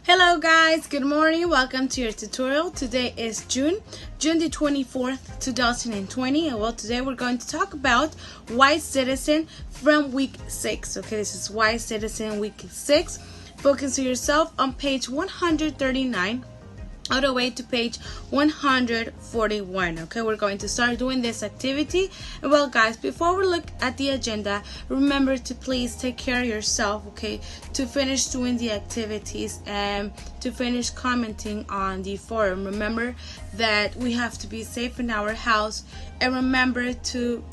Hello guys, good morning. Welcome to your tutorial. Today is June the 24th, 2020. And well, today we're going to talk about Wise Citizen from week 6. Okay, this is Wise Citizen week 6. Focus on yourself on page 139 all the way to page 141. Okay, we're going to start doing this activity. And well guys, before we look at the agenda, remember to please take care of yourself, okay, to finish doing the activities and to finish commenting on the forum. Remember that we have to be safe in our house, and remember to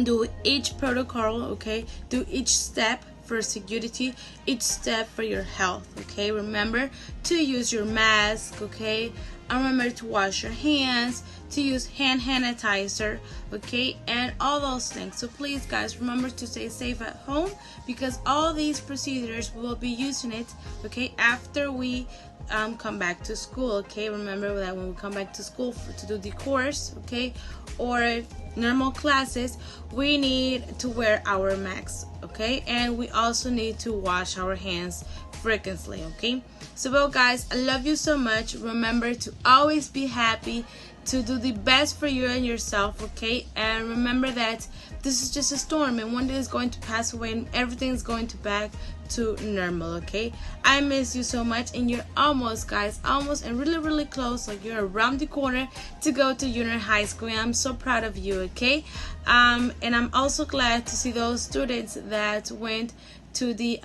do each protocol, okay, do each step for security, each step for your health. Okay, remember to use your mask, okay, and remember to wash your hands, to use hand sanitizer, okay, and all those things. So please guys, remember to stay safe at home, because all these procedures will be using it, okay, after we come back to school. Okay, remember that when we come back to school to do the course, okay, or normal classes, we need to wear our masks, okay, and we also need to wash our hands frequently. Okay, so well guys, I love you so much. Remember to always be happy, to do the best for you and yourself, okay, and remember that this is just a storm and one day is going to pass away and everything's going to back to normal. Okay, I miss you so much, and you're almost, guys, almost and really close, like you're around the corner to go to junior high school, and I'm so proud of you. Okay, and I'm also glad to see those students that went to the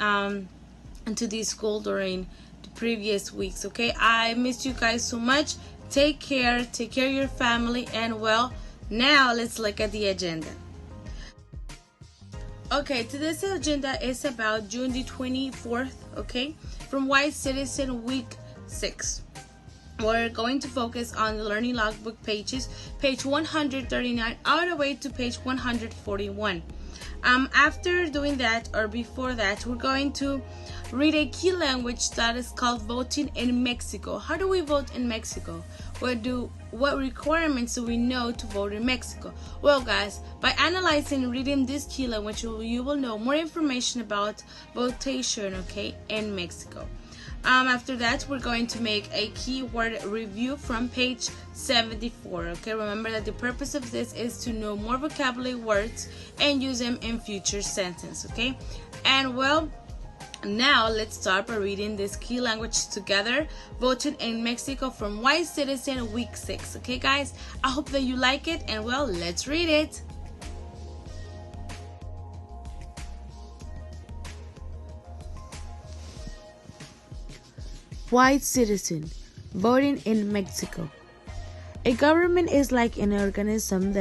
school during the previous weeks. Okay, I miss you guys so much. Take care of your family, and well, now let's look at the agenda. Okay, today's agenda is about June the 24th, okay, from Wise Citizen week 6. We're going to focus on the learning logbook pages, page 139 all the way to page 141. After doing that, or before that, we're going to read a key language that is called Voting in Mexico. How do we vote in Mexico? What requirements do we know to vote in Mexico? Well guys, by analyzing and reading this key language, you will know more information about votation, okay, in Mexico. After that, we're going to make a keyword review from page 74. Okay, remember that the purpose of this is to know more vocabulary words and use them in future sentences. Okay, and well, now let's start by reading this key language together. Voting in Mexico from Wise Citizen week 6. Okay guys, I hope that you like it, and well, let's read it. Wise Citizen, voting in Mexico. A government is like an organism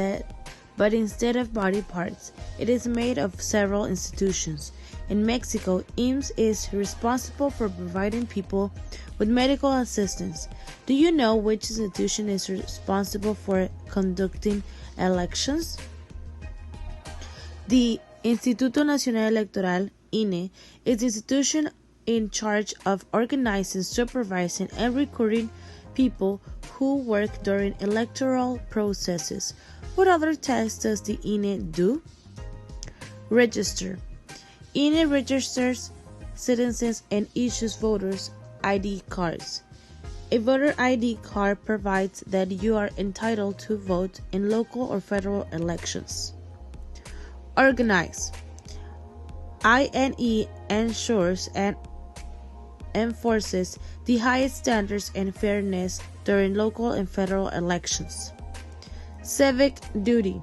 but instead of body parts, it is made of several institutions. In Mexico, IMSS is responsible for providing people with medical assistance. Do you know which institution is responsible for conducting elections? The Instituto Nacional Electoral, INE, is the institution in charge of organizing, supervising, and recruiting people who work during electoral processes. What other tasks does the INE do? Register. INE registers citizens and issues voters' ID cards. A voter ID card provides that you are entitled to vote in local or federal elections. Organize. INE ensures and enforces the highest standards and fairness during local and federal elections. Civic duty.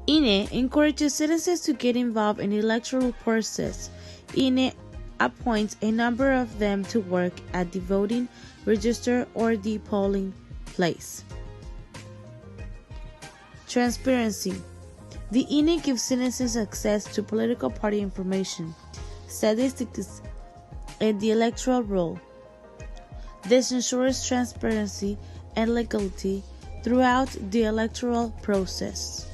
INE encourages citizens to get involved in the electoral process. INE appoints a number of them to work at the voting register or the polling place. Transparency. The INE gives citizens access to political party information, statistics, and the electoral roll. This ensures transparency and legality throughout the electoral process.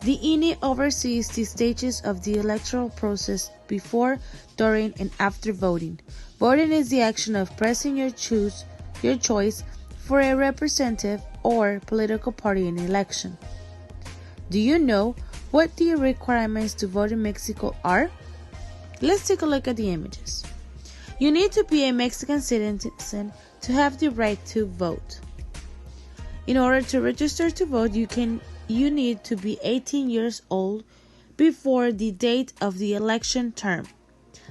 The INE oversees the stages of the electoral process before, during, and after voting. Voting is the action of pressing your choice for a representative or political party in an election. Do you know what the requirements to vote in Mexico are? Let's take a look at the images. You need to be a Mexican citizen to have the right to vote. In order to register to vote, you need to be 18 years old before the date of the election term.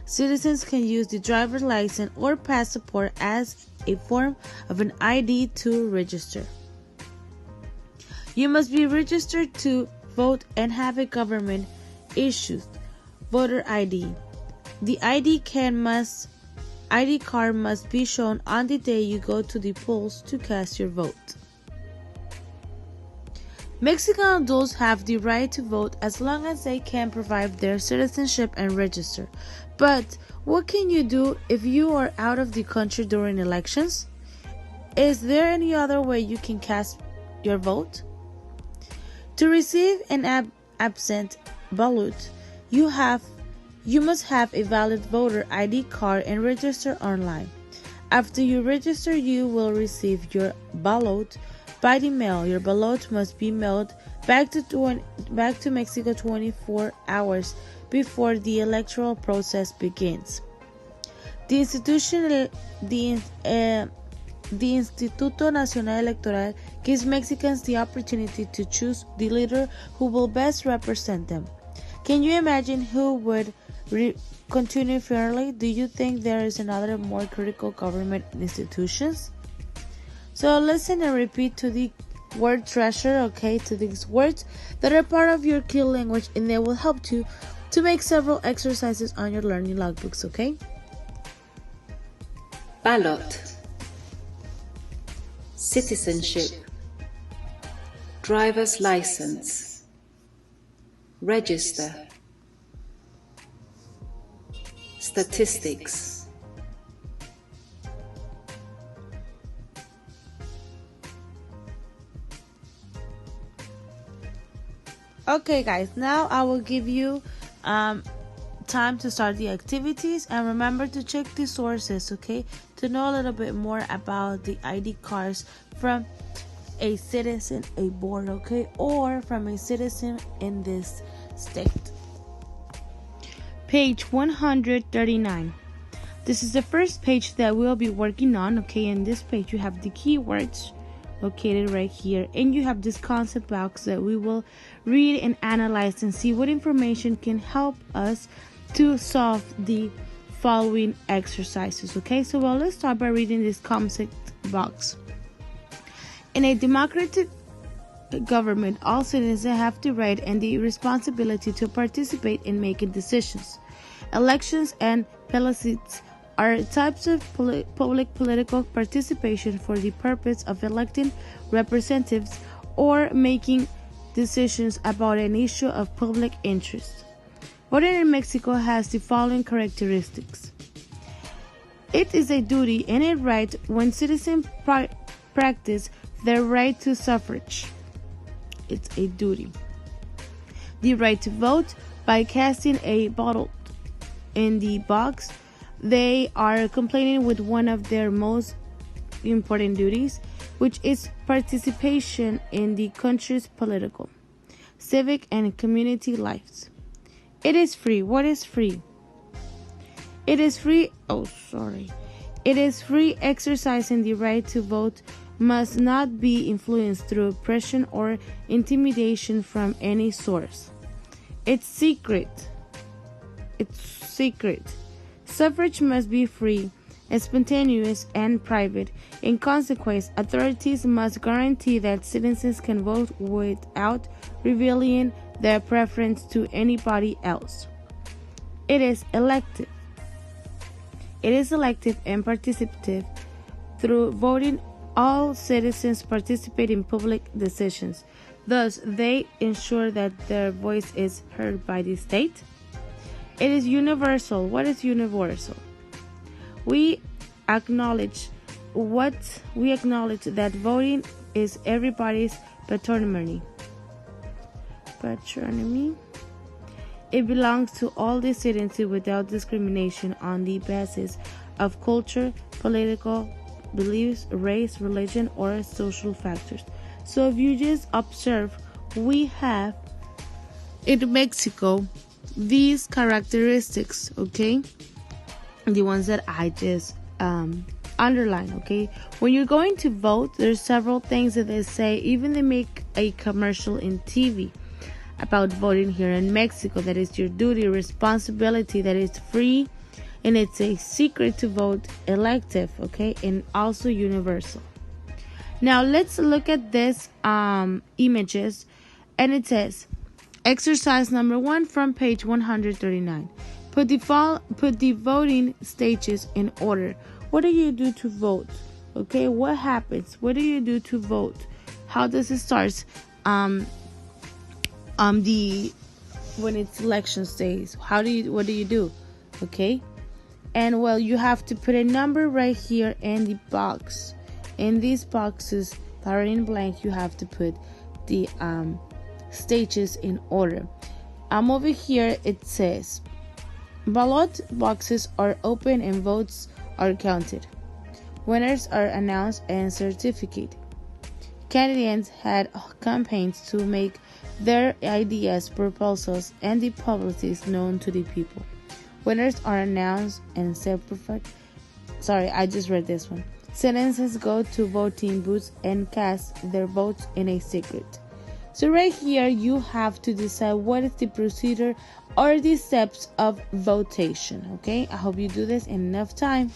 Citizens can use the driver's license or passport as a form of an ID to register. You must be registered to vote and have a government issued voter ID. The ID card must be shown on the day you go to the polls to cast your vote. Mexican adults have the right to vote as long as they can provide their citizenship and register. But what can you do if you are out of the country during elections? Is there any other way you can cast your vote? To receive an absent ballot, you must have a valid voter ID card and register online. After you register, you will receive your ballot by the mail. Your ballot must be mailed back to Mexico 24 hours before the electoral process begins. The Instituto Nacional Electoral gives Mexicans the opportunity to choose the leader who will best represent them. Can you imagine who would continue fairly? Do you think there is another more critical government institutions? So listen and repeat to the word treasure, okay, to these words that are part of your key language, and they will help you to make several exercises on your learning logbooks, okay? Ballot, citizenship, driver's license, register, statistics. Okay guys, now I will give you time to start the activities, and remember to check the sources, okay, to know a little bit more about the ID cards from a citizen abroad, okay, or from a citizen in this state. Page 139. This is the first page that we'll be working on, okay. In this page you have the keywords located right here, and you have this concept box that we will read and analyze and see what information can help us to solve the following exercises, okay. So let's start by reading this concept box. In a democratic government, all citizens have the right and the responsibility to participate in making decisions. Elections and plebiscites are types of public political participation for the purpose of electing representatives or making decisions about an issue of public interest. Voting in Mexico has the following characteristics. It is a duty and a right when citizens practice their right to suffrage. It's a duty. The right to vote by casting a ballot in the box. They are completing with one of their most important duties, which is participation in the country's political, civic, and community lives. It is free. What is free? It is free. It is free. Exercising the right to vote must not be influenced through oppression or intimidation from any source. It's secret. Suffrage must be free, spontaneous, and private. In consequence, authorities must guarantee that citizens can vote without revealing their preference to anybody else. It is elective. It is elective and participative. Through voting, all citizens participate in public decisions. Thus, they ensure that their voice is heard by the state. It is universal. What is universal? We acknowledge that voting is everybody's patrimony. It belongs to all the citizens without discrimination on the basis of culture, political beliefs, race, religion, or social factors. So if you just observe, we have in Mexico these characteristics, okay? the ones that I just underline. Okay, when you're going to vote, there's several things that they say. Even they make a commercial in TV about voting here in Mexico, that is your duty, responsibility, that is free, and it's a secret to vote, elective, okay, and also universal. Now let's look at this images, and it says exercise number 1 from page 139. Put the voting stages in order. What do you do to vote? Okay, what happens? What do you do to vote? How does it start? When it's election days, what do you do? Okay, and well, you have to put a number right here in the box. In these boxes that are in blank, you have to put the stages in order. Over here it says ballot boxes are open and votes are counted. Winners are announced and certificated. Candidates had campaigns to make their ideas, proposals, and the policies known to the people. Winners are announced and certified. Sorry, I just read this one. Citizens go to voting booths and cast their votes in a secret. So right here, you have to decide what is the procedure or the steps of votation. Okay, I hope you do this in enough time.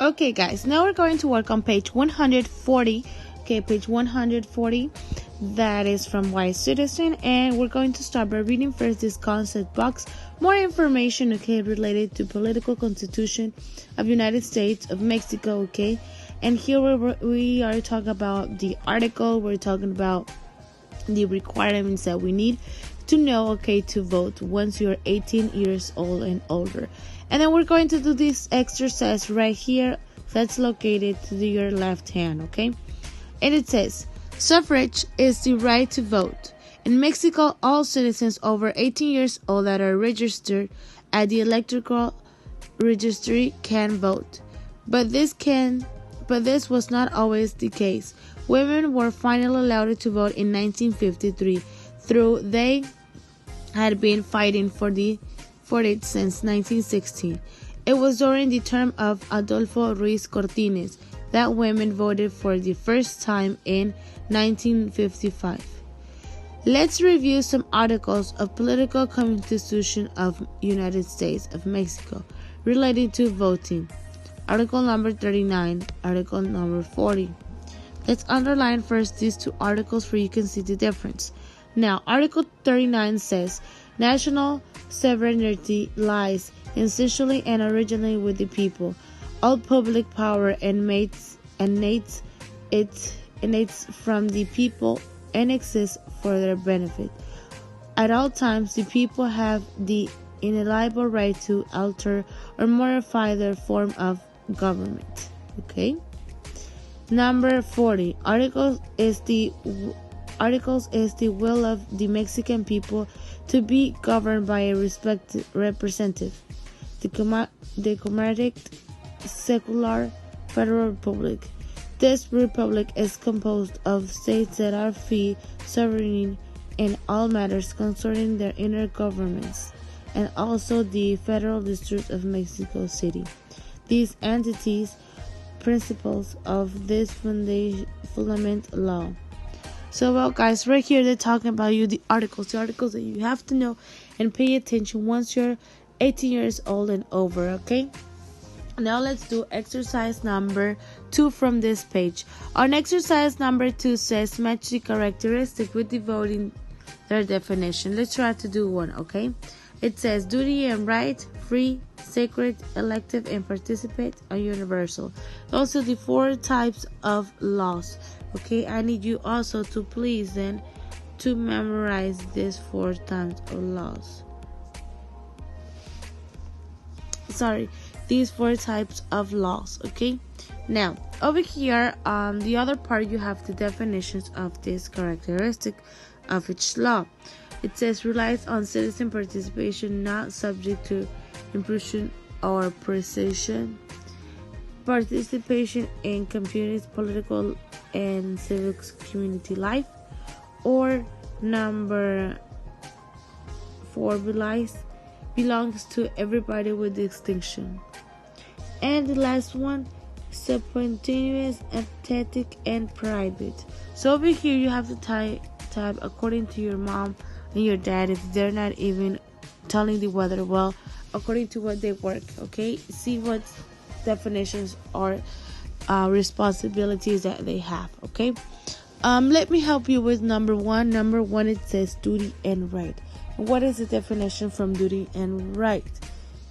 Okay, guys, now we're going to work on page 140. Okay, page 140. That is from Wise Citizen, and we're going to start by reading first this concept box. More information, okay, related to political constitution of United States of Mexico, okay. And here we are talking about the article. We're talking about the requirements that we need to know, okay, to vote once you're 18 years old and older. And then we're going to do this exercise right here that's located to your left hand, okay. And it says, suffrage is the right to vote. In Mexico, all citizens over 18 years old that are registered at the electoral registry can vote. But this was not always the case. Women were finally allowed to vote in 1953, though they had been fighting for it since 1916. It was during the term of Adolfo Ruiz Cortines that women voted for the first time in 1955. Let's review some articles of Political Constitution of United States of Mexico related to voting. Article number 39, article number 40. Let's underline first these two articles where you can see the difference. Now, Article 39 says, national sovereignty lies essentially and originally with the people. All public power emanates from the people and exists for their benefit. At all times, the people have the inalienable right to alter or modify their form of government. Okay. Number 40. Articles is the will of the Mexican people to be governed by a respected representative. The democratic secular federal republic. This republic is composed of states that are free, sovereign in all matters concerning their inner governments, and also the Federal District of Mexico City. These entities, principles of this fundamental law. So, well, guys, right here they're talking about the articles that you have to know and pay attention once you're 18 years old and over, okay? Now let's do exercise number 2 from this page. On exercise number 2 says match the characteristic with the voting their definition. Let's try to do one, okay? It says duty and right, free, sacred, elective, and participate are universal. Also the 4 types of laws. Okay, I need you also to please then to memorize these 4 types of laws. These 4 types of laws. Okay, now over here the other part you have the definitions of this characteristic of each law. It says relies on citizen participation, not subject to imposition or precision. Participation in community's political and civic community life. Or number 4 belongs to everybody with distinction. And the last one, spontaneous, aesthetic, and private. So over here you have to type according to your mom and your dad if they're not even telling the weather well, according to what they work. Okay, see what definitions or responsibilities that they have. Okay, let me help you with number 1. Number 1, it says duty and right. What is the definition from duty and right?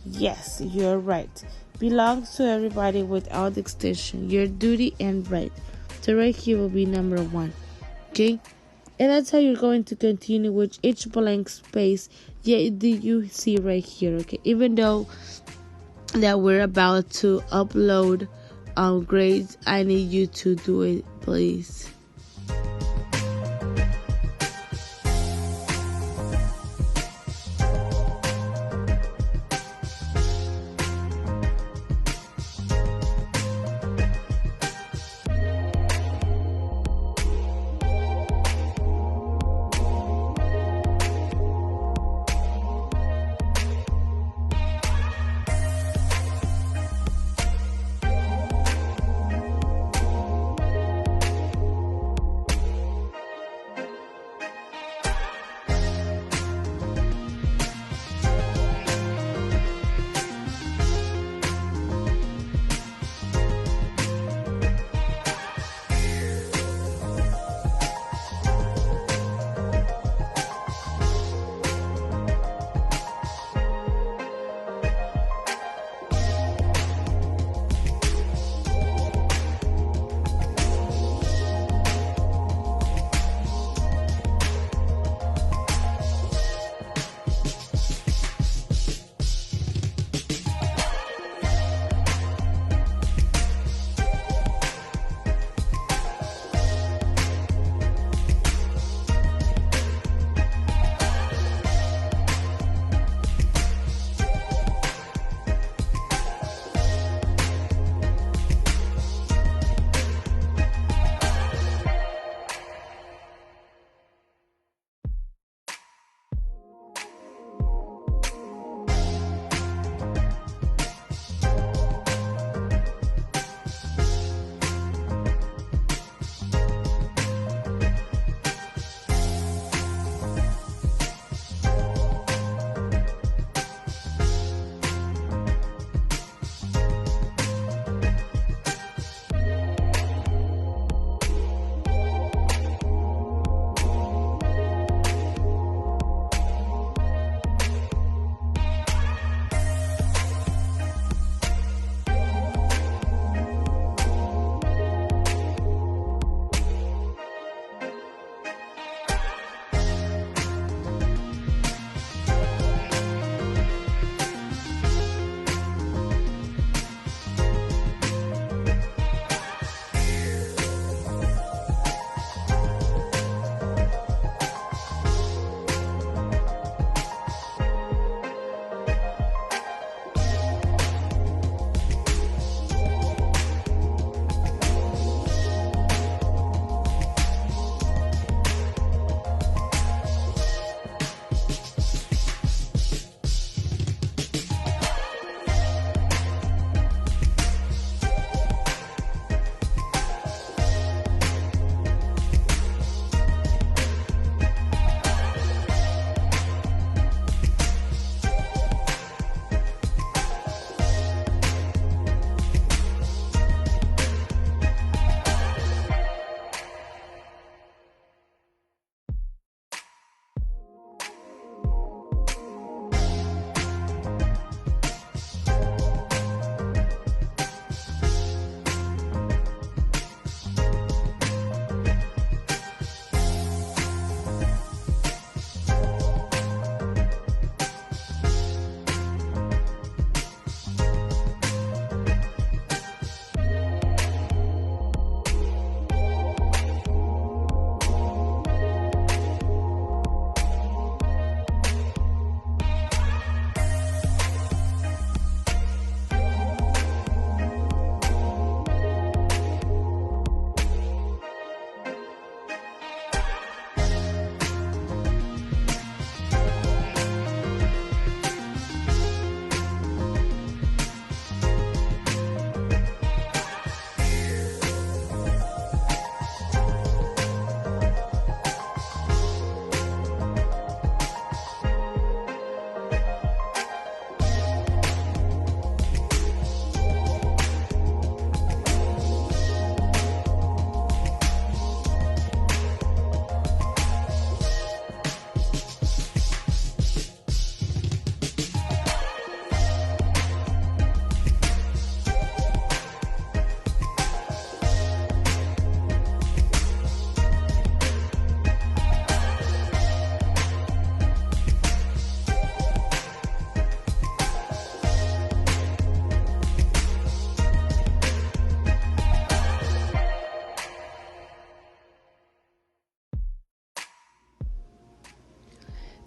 Yes, you're right. Belongs to everybody without extension. Your duty and right. So right here will be number 1. Okay, and that's how you're going to continue with each blank space. Yeah, do you see right here? Okay, even though that we're about to upload grades, I need you to do it, please.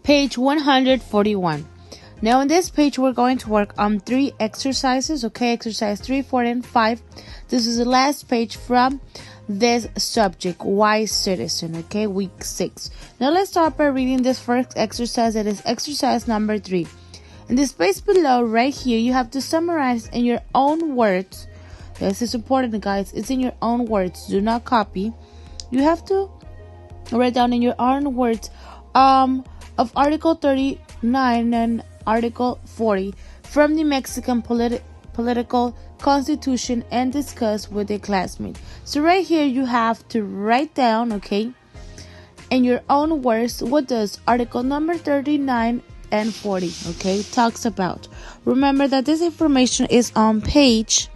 Page 141. Now in this page, we're going to work on 3 exercises, okay? Exercise 3, 4, and 5. This is the last page from this subject, wise citizen, okay? Week 6. Now let's start by reading this first exercise. That is exercise number 3. In the space below, right here, you have to summarize in your own words. This is important, guys. It's in your own words. Do not copy. You have to write down in your own words of Article 39 and Article 40 from the Mexican political constitution and discuss with a classmate. So right here you have to write down, okay, in your own words, what does Article number 39 and 40, okay, talks about. Remember that this information is on page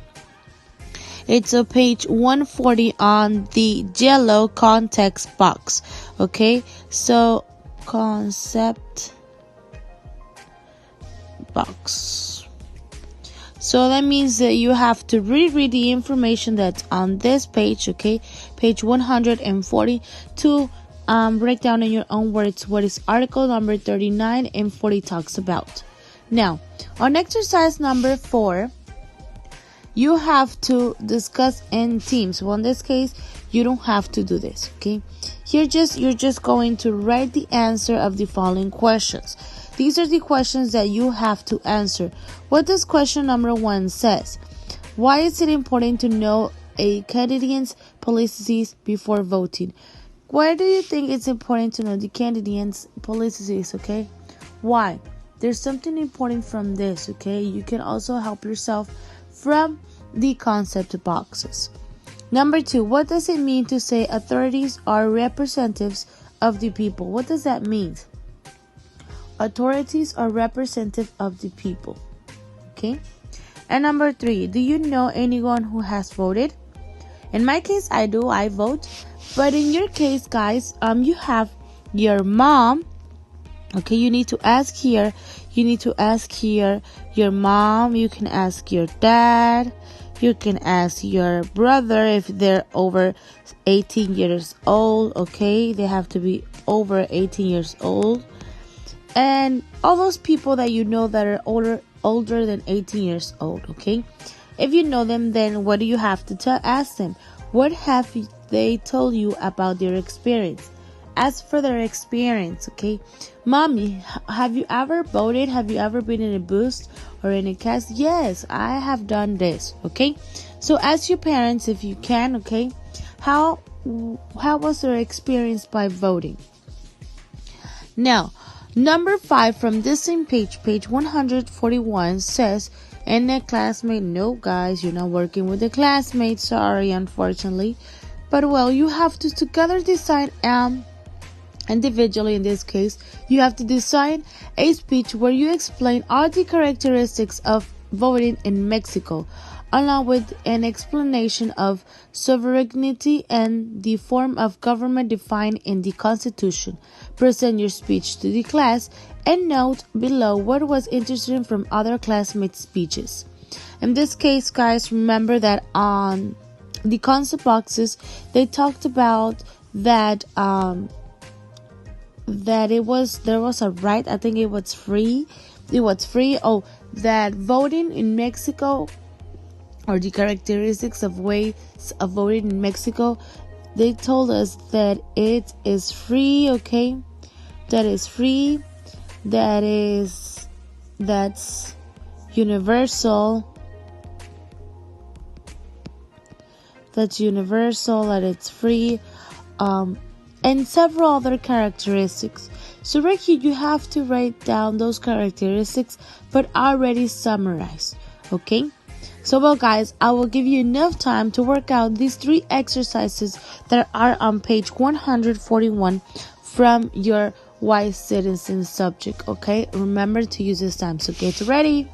140 on the yellow context box, okay? So concept box. So that means that you have to reread the information that's on this page, okay? Page 140 to break down in your own words what is article number 39 and 40 talks about. Now, on exercise number 4, you have to discuss in teams. Well, in this case, you don't have to do this, okay? Here, you're just going to write the answer of the following questions. These are the questions that you have to answer. What does question number 1 says? Why is it important to know a candidate's policies before voting? Why do you think it's important to know the candidate's policies, okay? Why? There's something important from this, okay? You can also help yourself from the concept boxes. Number 2, what does it mean to say authorities are representatives of the people? What does that mean? Authorities are representative of the people, okay? And number 3, do you know anyone who has voted? In my case, I do. I vote. But in your case, guys, you have your mom. Okay, you need to ask here. You need to ask here your mom. You can ask your dad. You can ask your brother if they're over 18 years old. Okay, they have to be over 18 years old. And all those people that you know that are older than 18 years old. Okay, if you know them, then what do you have to ask them? What have they told you about their experience? Ask for their experience, okay? Mommy, have you ever voted? Have you ever been in a booth or in a cast? Yes, I have done this, okay? So ask your parents if you can, okay? How was their experience by voting? Now, number 5 from this same page 141 says, and a classmate, no guys, you're not working with a classmate, sorry, unfortunately. But well, you have to together decide individually in this case, you have to design a speech where you explain all the characteristics of voting in Mexico, along with an explanation of sovereignty and the form of government defined in the Constitution. Present your speech to the class and note below what was interesting from other classmates' speeches. In this case, guys, remember that on the concept boxes, they talked about that that there was a right, I think it was free. That voting in Mexico, or the characteristics of ways of voting in Mexico, they told us that it is free, okay? That's universal. That it's free, and several other characteristics. So right here you have to write down those characteristics, but already summarized, okay? So well guys, I will give you enough time to work out these 3 exercises that are on page 141 from your wise citizen subject, okay? Remember to use this time, so get ready.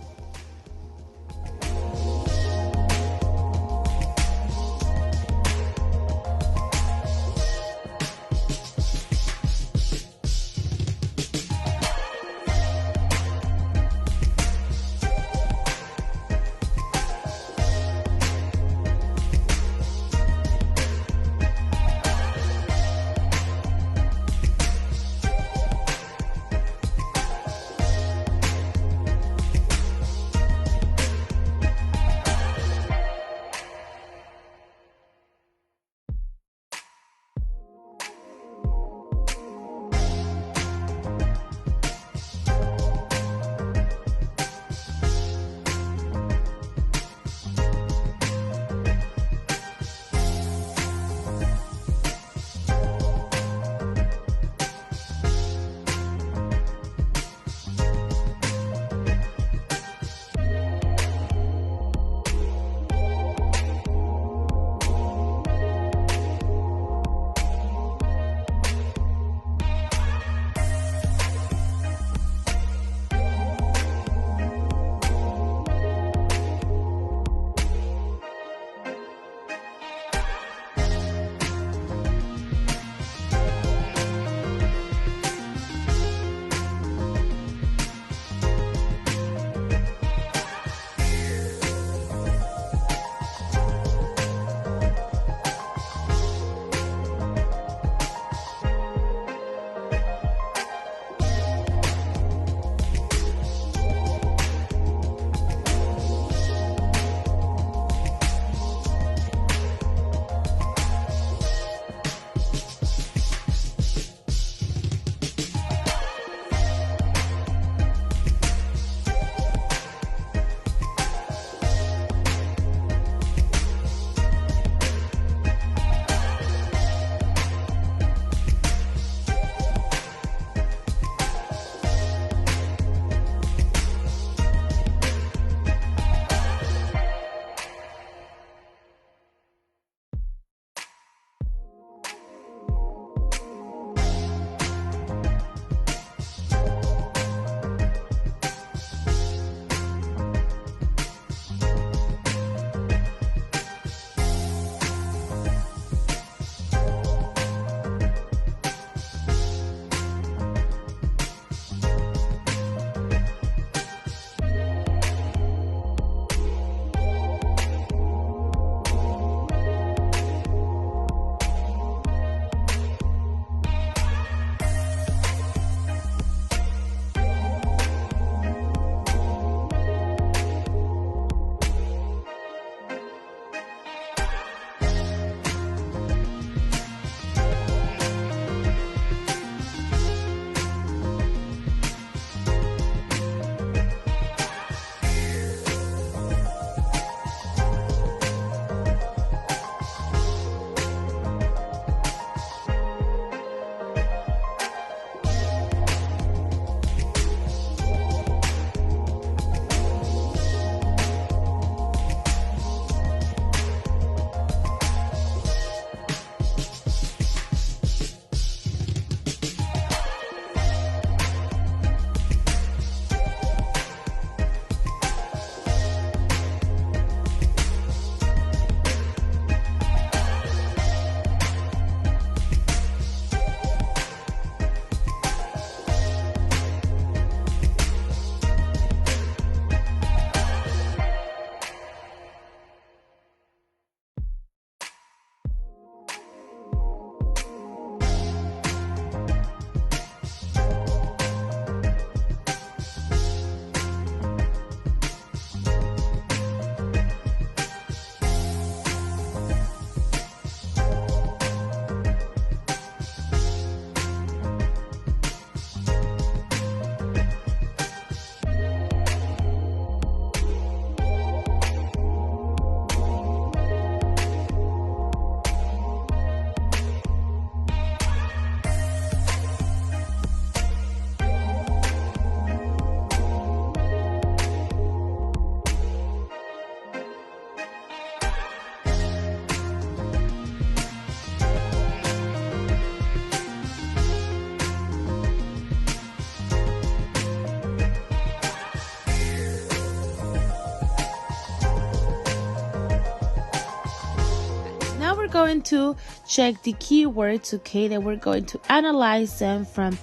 going to check the keywords, okay, that we're going to analyze them from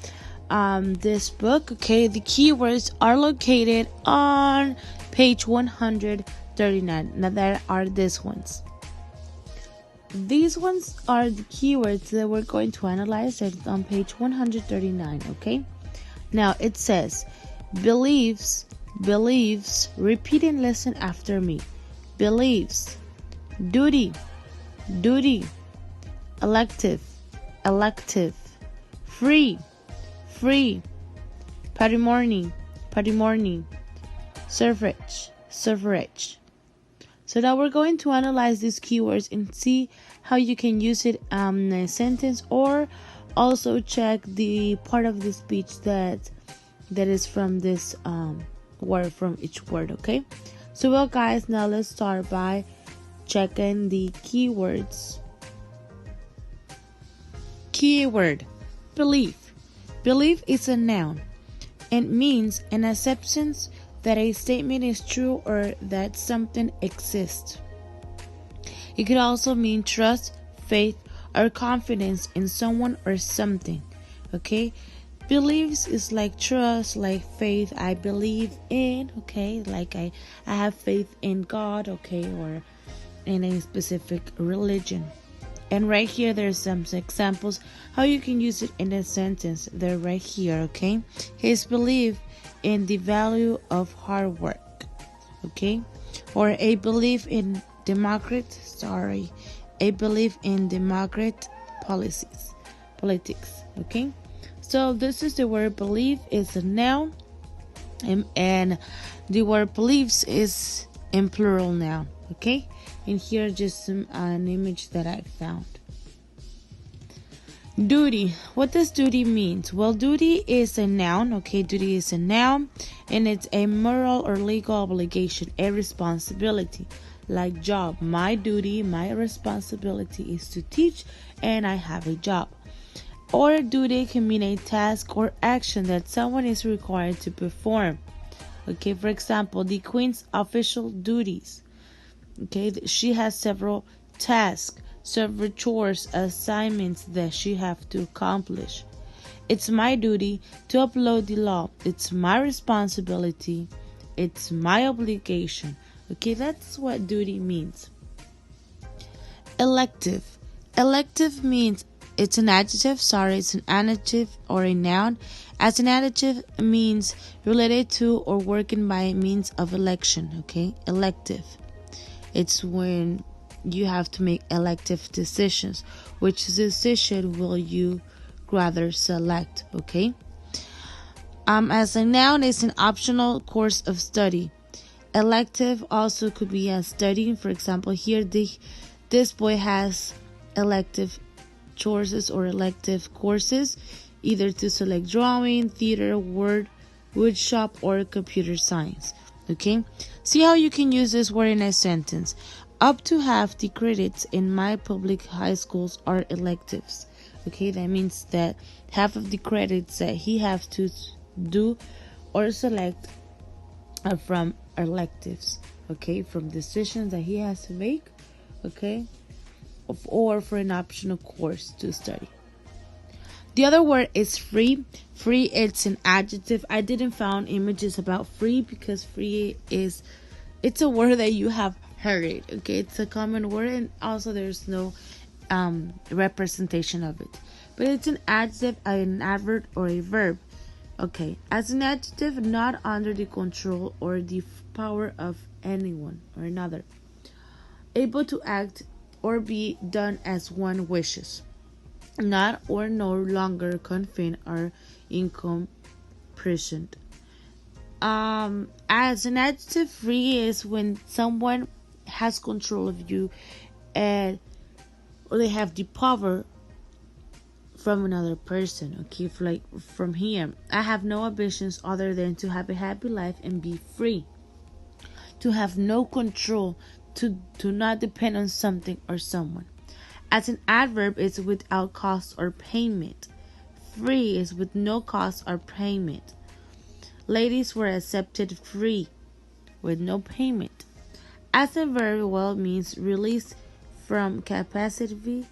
this book, okay. The keywords are located on page 139. Now, there are these ones. These ones are the keywords that we're going to analyze on page 139, okay. Now, it says, believes, repeat and listen after me. Believes, duty, elective, free, patrimony, suffrage. So now we're going to analyze these keywords and see how you can use it in a sentence, or also check the part of the speech that is from this word, from each word, okay. So well, guys, now let's start by checking the keywords. Keyword, belief. Belief is a noun and means an acceptance that a statement is true or that something exists. It could also mean trust, faith, or confidence in someone or something, okay. Beliefs is like trust, like faith. I believe in, okay, like I have faith in God, okay, or in a specific religion. And right here, there's some examples how you can use it in a sentence. They're right here, okay. His belief in the value of hard work, okay, or a belief in politics, okay. So this is the word belief is a noun, and the word beliefs is in plural noun, okay. And here just an image that I found. Duty. What does duty mean? Well, duty is a noun, okay. Duty is a noun, and it's a moral or legal obligation, a responsibility. Like job, my duty, my responsibility is to teach, and I have a job. Or duty can mean a task or action that someone is required to perform. Okay, for example, the queen's official duties. Okay, she has several tasks, several chores, assignments that she have to accomplish. It's my duty to uphold the law. It's my responsibility. It's my obligation. Okay, that's what duty means. Elective. Elective means it's an adjective, it's an adjective or a noun. As an adjective, it means related to or working by means of election, okay? Elective. It's when you have to make elective decisions. Which decision will you rather select, okay? As a noun, it's an optional course of study. Elective also could be a study. For example, here this boy has elective choices or elective courses, either to select drawing, theater, wood shop, or computer science. Okay, see how you can use this word in a sentence. Up to half the credits in my public high schools are electives. Okay, that means that half of the credits that he has to do or select are from electives. Okay, from decisions that he has to make. Okay, or for an optional course to study. The other word is free. Free, it's an adjective. I didn't find images about free because free it's a word that you have heard. Okay, it's a common word, and also there's no representation of it. But it's an adjective, an adverb, or a verb. Okay, as an adjective, not under the control or the power of anyone or another. Able to act or be done as one wishes. Not or no longer confined or imprisoned. As an adjective, free is when someone has control of you and or they have the power from another person. Okay, like from here, I have no ambitions other than to have a happy life and be free. To have no control, to not depend on something or someone. As an adverb, it's without cost or payment. Free is with no cost or payment. Ladies were accepted free with no payment. As a verb, well, means release from captivity,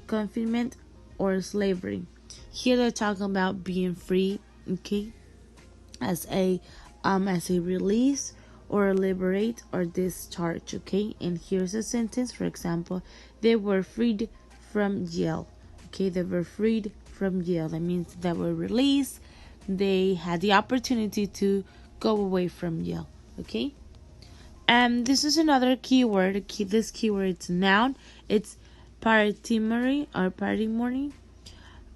confinement, or slavery. Here they're talking about being free, okay, as a release or liberate or discharge, okay. And here's a sentence, for example, they were freed from jail, okay. They were freed from jail. That means they were released. They had the opportunity to go away from jail, okay. And this is another keyword. This keyword is noun. It's patrimony or patrimony,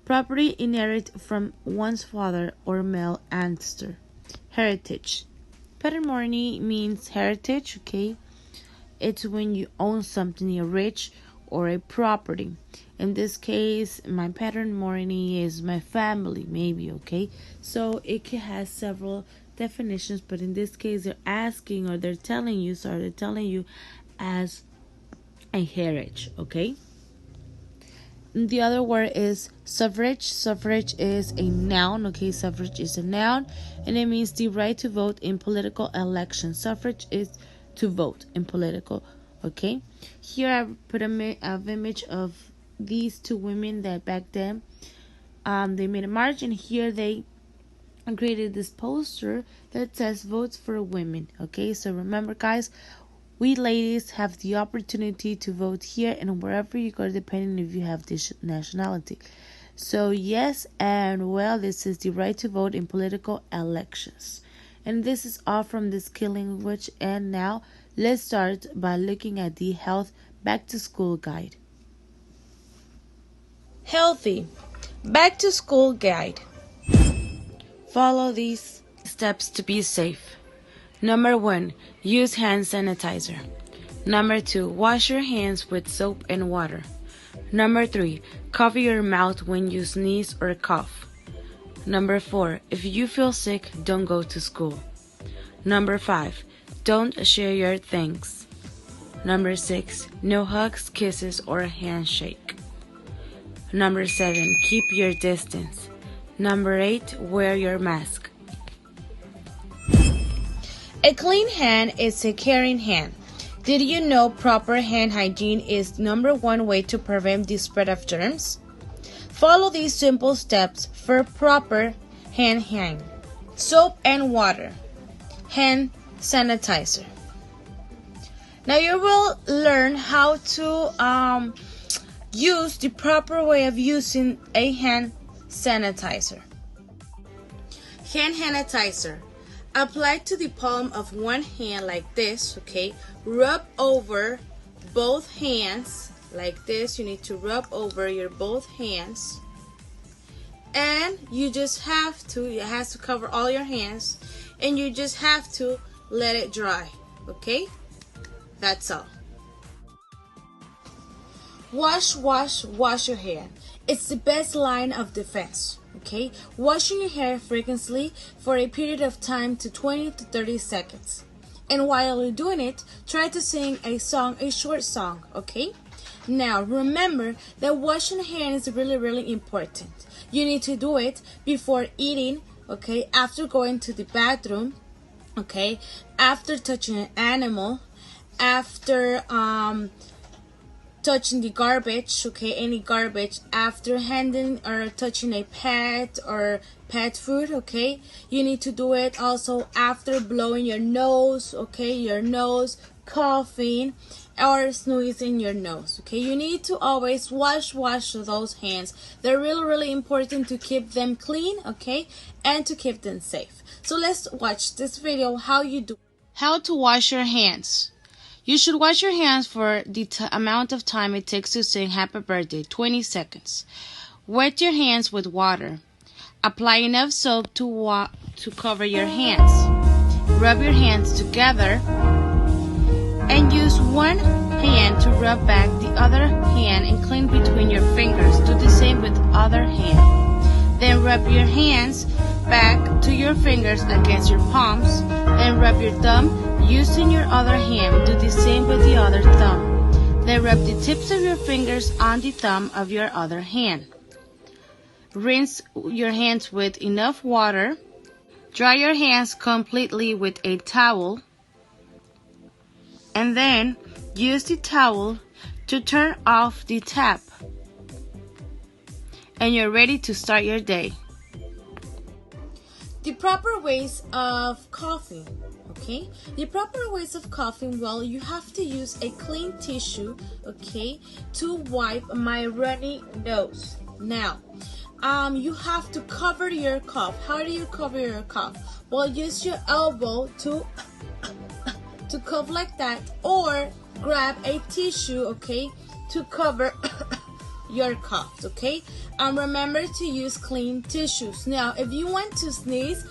property inherited from one's father or male ancestor. Heritage. Patrimony means heritage, okay? It's when you own something, you're rich, or a property. In this case, my patrimony is my family, maybe, okay? So it has several definitions, but in this case, they're asking or they're telling you as a heritage, okay? The other word is suffrage. Suffrage is a noun, okay? Suffrage is a noun, and it means the right to vote in political elections. Suffrage is to vote in political, okay? Here I put an image of these two women that back then they made a march, and here they created this poster that says votes for women, okay? So remember, guys, we ladies have the opportunity to vote here and wherever you go, depending if you have this nationality. So yes, and well, this is the right to vote in political elections. And this is all from the skill language. And now let's start by looking at the health back to school guide. Healthy back to school guide. Follow these steps to be safe. Number 1, use hand sanitizer. Number 2, wash your hands with soap and water. Number 3, cover your mouth when you sneeze or cough. Number 4, if you feel sick, don't go to school. Number 5, don't share your things. Number 6, no hugs, kisses, or a handshake. Number 7, keep your distance. Number 8, wear your mask. A clean hand is a caring hand. Did you know proper hand hygiene is number 1 way to prevent the spread of germs? Follow these simple steps for proper hand hygiene. Soap and water. Hand sanitizer. Now you will learn how to use the proper way of using a hand sanitizer. Hand sanitizer. Apply to the palm of one hand like this, okay? Rub over both hands like this. You need to rub over your both hands. And you just have to, it has to cover all your hands. And you just have to let it dry, okay? That's all. Wash your hair. It's the best line of defense. Okay, washing your hair frequently for a period of time to 20 to 30 seconds. And while you're doing it, try to sing a song, a short song, okay? Now, remember that washing hair is really important. You need to do it before eating, okay? After going to the bathroom, okay? After touching an animal, after touching the garbage, okay, any garbage, after handing or touching a pet or pet food, okay. You need to do it also after blowing your nose, okay, your nose, coughing, or sneezing your nose, okay. You need to always wash those hands. They're really important to keep them clean, okay, and to keep them safe. So let's watch this video how to wash your hands. You should wash your hands for the amount of time it takes to sing happy birthday, 20 seconds. Wet your hands with water. Apply enough soap to cover your hands. Rub your hands together and use one hand to rub back the other hand and clean between your fingers. Do the same with other hand. Then rub your hands back to your fingers against your palms. Then rub your thumb using your other hand. Do the same with the other thumb. Then rub the tips of your fingers on the thumb of your other hand. Rinse your hands with enough water. Dry your hands completely with a towel. And then use the towel to turn off the tap, and you're ready to start your day. The proper ways of coughing. Okay, the proper ways of coughing, well, you have to use a clean tissue, okay, to wipe my runny nose. Now, you have to cover your cough. How do you cover your cough? Well, use your elbow to cough like that, or grab a tissue, okay, to cover your cough, okay? Remember to use clean tissues. Now, if you want to sneeze,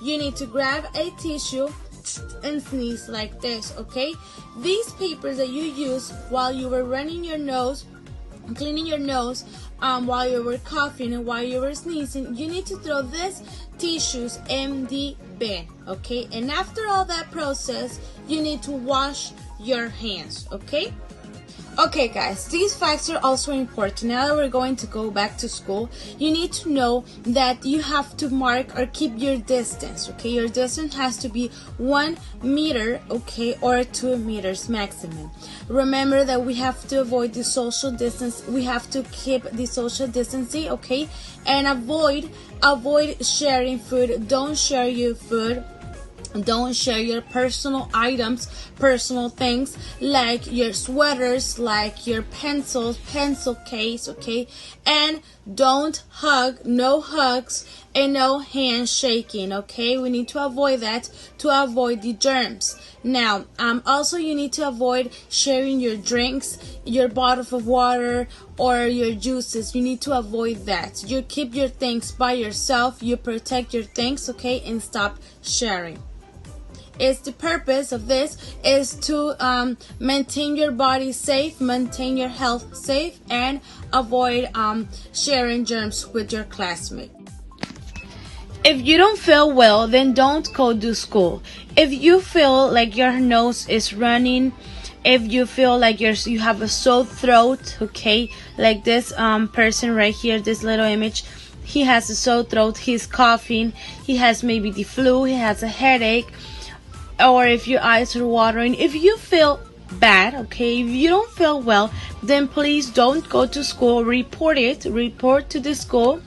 you need to grab a tissue and sneeze like this, okay? These papers that you use while you were running your nose, cleaning your nose, while you were coughing and while you were sneezing, you need to throw these tissues in the bin, okay? And after all that process, you need to wash your hands, okay? Okay guys, these facts are also important. Now that we're going to go back to school, you need to know that you have to mark or keep your distance, okay? Your distance has to be 1 meter, okay, or 2 meters maximum. Remember that we have to avoid the social distance. We have to keep the social distancing, okay? And avoid sharing food. Don't share your food. Don't share your personal items, personal things like your sweaters, like your pencils, pencil case, okay? And don't hug, no hugs and no handshaking, okay? We need to avoid that to avoid the germs. Now, also you need to avoid sharing your drinks, your bottle of water or your juices. You need to avoid that. You keep your things by yourself, you protect your things, okay? And stop sharing. It's the purpose of this is to maintain your body safe, maintain your health safe, and avoid sharing germs with your classmates. If you don't feel well, then don't go to school. If you feel like your nose is running, if you feel like you have a sore throat, okay, like this person right here, this little image, he has a sore throat, he's coughing, he has maybe the flu, he has a headache, or if your eyes are watering, if you feel bad, okay, if you don't feel well, then please don't go to school. Report to the school,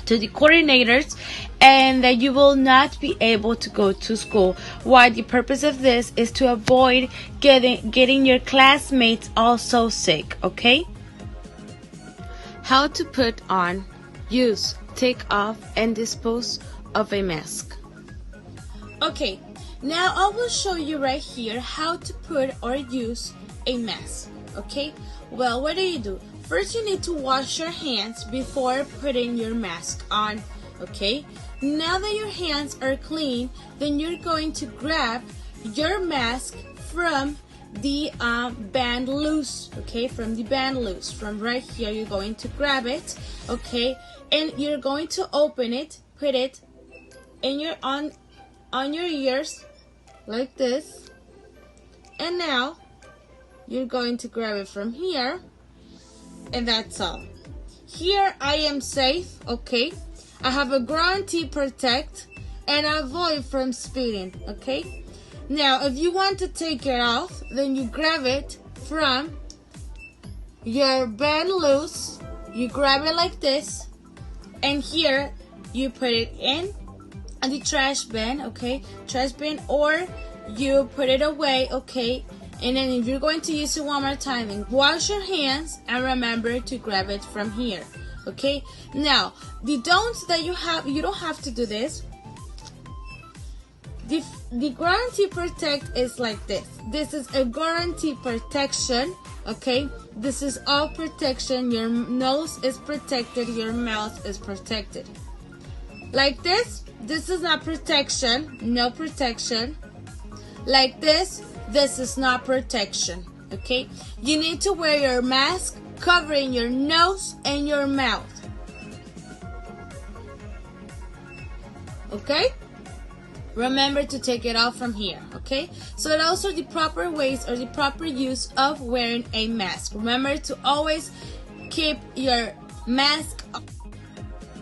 to the coordinators, and that you will not be able to go to school. Why? The purpose of this is to avoid getting your classmates also sick, okay? How to put on, use, take off, and dispose of a mask. Okay. Now I will show you right here how to put or use a mask, okay? Well, what do? First, you need to wash your hands before putting your mask on, okay? Now that your hands are clean, then you're going to grab your mask from the band loose, okay? From the band loose, from right here, you're going to grab it, okay? And you're going to open it, put it in your on your ears, like this, and now you're going to grab it from here, and that's all. Here I am safe, okay? I have a guarantee protect and avoid from spitting, okay? Now if you want to take it off, then you grab it from your band loose, you grab it like this, and here you put it in the trash bin, okay? Trash bin, or you put it away, okay? And then if you're going to use it one more time, then wash your hands and remember to grab it from here, okay? Now, the don'ts that you don't have to do this. The guarantee protect is like this. This is a guarantee protection, okay? This is all protection. Your nose is protected, your mouth is protected. Like this is not protection, no protection. Like this is not protection, okay? You need to wear your mask covering your nose and your mouth, okay? Remember to take it off from here, okay? So those are the proper ways or the proper use of wearing a mask. Remember to always keep your mask on.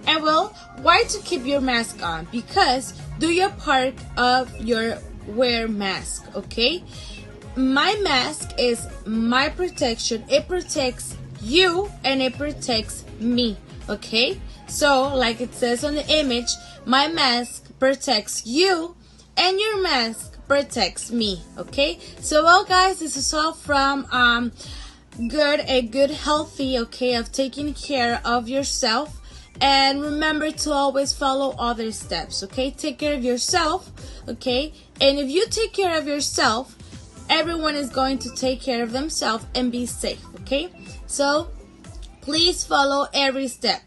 And well, why to keep your mask on? Because do your part of your wear mask, okay? my mask is my protection. It protects you and it protects me, okay? So, like it says on the image, my mask protects you and your mask protects me, okay? So, well, guys, this is all from a good healthy, okay, of taking care of yourself. And remember to always follow other steps, okay? Take care of yourself, okay? And if you take care of yourself, everyone is going to take care of themselves and be safe, okay? So please follow every step.